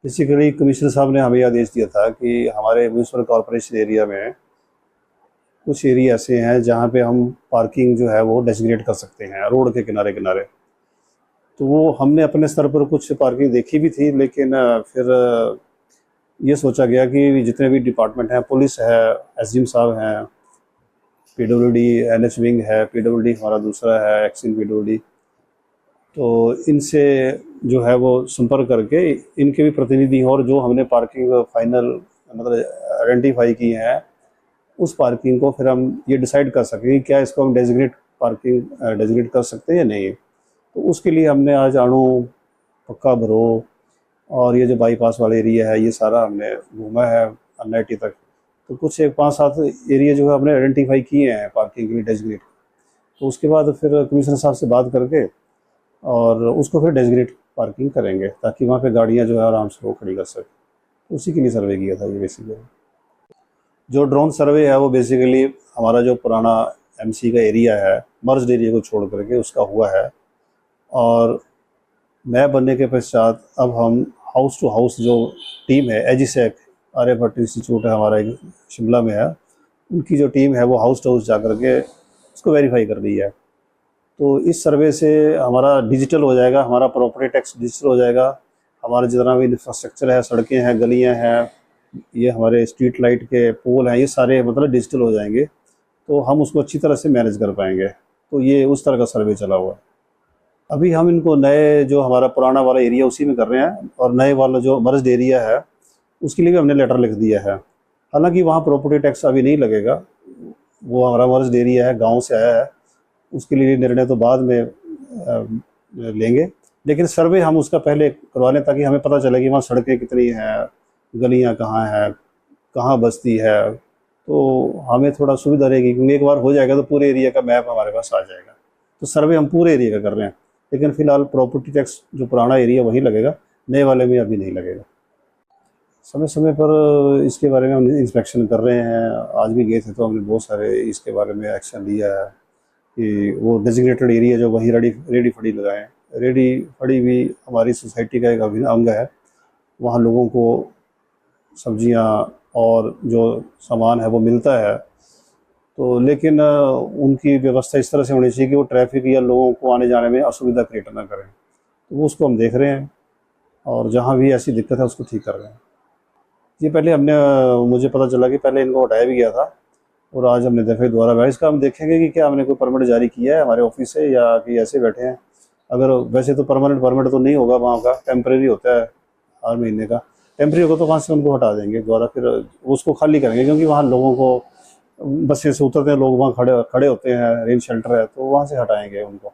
Basically commissioner साहब ने हमें आदेश दिया था कि हमारे म्यूनसिपल कॉरपोरेशन एरिया में कुछ एरिया ऐसे हैं जहाँ पे हम पार्किंग जो है वो डेजिग्नेट कर सकते हैं रोड के किनारे किनारे। तो वो हमने अपने स्तर पर कुछ पार्किंग देखी भी थी, लेकिन फिर ये सोचा गया कि जितने भी डिपार्टमेंट हैं, पुलिस है, एसडीएम साहब हैं, पीडब्ल्यूडी एनएच विंग है, पीडब्ल्यूडी हमारा दूसरा है एक्सिन पीडब्ल्यूडी, तो इनसे जो है वो संपर्क करके इनके भी प्रतिनिधि और जो हमने पार्किंग फाइनल मतलब आइडेंटिफाई की है उस पार्किंग को फिर हम ये डिसाइड कर सकें कि क्या इसको हम डेजिग्नेट पार्किंग डेजिग्नेट कर सकते हैं या नहीं। तो उसके लिए हमने आज अणु, पक्का भरो और ये जो बाईपास वाला एरिया है ये सारा हमने घूमा है NIT तक। तो कुछ एक 5-7 एरिया जो है हमने आइडेंटिफाई किए हैं पार्किंग के लिए डेजिग्नेट। तो उसके बाद फिर कमिश्नर साहब से बात करके और उसको फिर डेजिग्नेट पार्किंग करेंगे ताकि वहाँ पे गाड़ियाँ जो है आराम से वो खड़ी कर सकें। तो उसी के लिए सर्वे किया था ये बेसिकली। जो ड्रोन सर्वे है वो बेसिकली हमारा जो पुराना MC का एरिया है, मर्ज्ड एरिया को छोड़ करके उसका हुआ है। और मैप बनने के पश्चात अब हम हाउस टू हाउस जो टीम है एजिसेक आर्यभट्ट इंस्टीट्यूट है हमारा एक शिमला में है, उनकी जो टीम है वो हाउस टू हाउस जा करके उसको वेरीफाई कर रही है। तो इस सर्वे से हमारा डिजिटल हो जाएगा, हमारा प्रॉपर्टी टैक्स डिजिटल हो जाएगा, हमारा जितना भी इंफ्रास्ट्रक्चर है, सड़कें हैं, गलियां हैं, ये हमारे स्ट्रीट लाइट के पोल हैं, ये सारे मतलब डिजिटल हो जाएंगे। तो हम उसको अच्छी तरह से मैनेज कर पाएंगे। तो ये उस तरह का सर्वे चला हुआ है। अभी हम इनको नए जो हमारा पुराना वाला एरिया उसी में कर रहे हैं और नए वाला जो मर्ज्ड एरिया है उसके लिए भी हमने लेटर लिख दिया है। हालांकि वहाँ प्रॉपर्टी टैक्स अभी नहीं लगेगा, वो हमारा मर्ज्ड एरिया है, गांव से आया है, उसके लिए निर्णय तो बाद में लेंगे। लेकिन सर्वे हम उसका पहले करवा लें ताकि हमें पता चले कि वहाँ सड़कें कितनी हैं, गलियाँ कहाँ हैं, कहाँ बस्ती है। तो हमें थोड़ा सुविधा रहेगी क्योंकि एक बार हो जाएगा तो पूरे एरिया का मैप हमारे पास आ जाएगा। तो सर्वे हम पूरे एरिया का कर रहे हैं, लेकिन फ़िलहाल प्रॉपर्टी टैक्स जो पुराना एरिया वही लगेगा, नए वाले में अभी नहीं लगेगा। समय समय पर इसके बारे में हम इंस्पेक्शन कर रहे हैं। आज भी गए थे तो हमने बहुत सारे इसके बारे में एक्शन लिया है कि वो डेजिग्नेटेड एरिया जो वहीं रेडी फड़ी लगाएं। रेडी फड़ी भी हमारी सोसाइटी का एक अभिन्न अंग है। वहाँ लोगों को सब्जियां और जो सामान है वो मिलता है। तो लेकिन उनकी व्यवस्था इस तरह से होनी चाहिए कि वो ट्रैफिक या लोगों को आने जाने में असुविधा क्रिएट ना करें। तो वो उसको हम देख रहे हैं और जहाँ भी ऐसी दिक्कत है उसको ठीक कर रहे हैं। ये पहले हमने मुझे पता चला कि पहले इनको हटाया भी गया था और आज हमने दफ़े दोबारा इसका हम देखेंगे कि क्या हमने कोई परमिट जारी किया है हमारे ऑफिस से या कि ऐसे बैठे हैं। अगर वैसे तो परमानेंट परमिट तो नहीं होगा, वहाँ का टेम्परेरी होता है, हर महीने का टेम्परेरी होगा, तो वहाँ से उनको हटा देंगे दोबारा, फिर उसको खाली करेंगे क्योंकि वहाँ लोगों को बसें से उतरते हैं लोग, वहाँ खड़े होते हैं, रेन शेल्टर है, तो वहाँ से हटाएंगे उनको।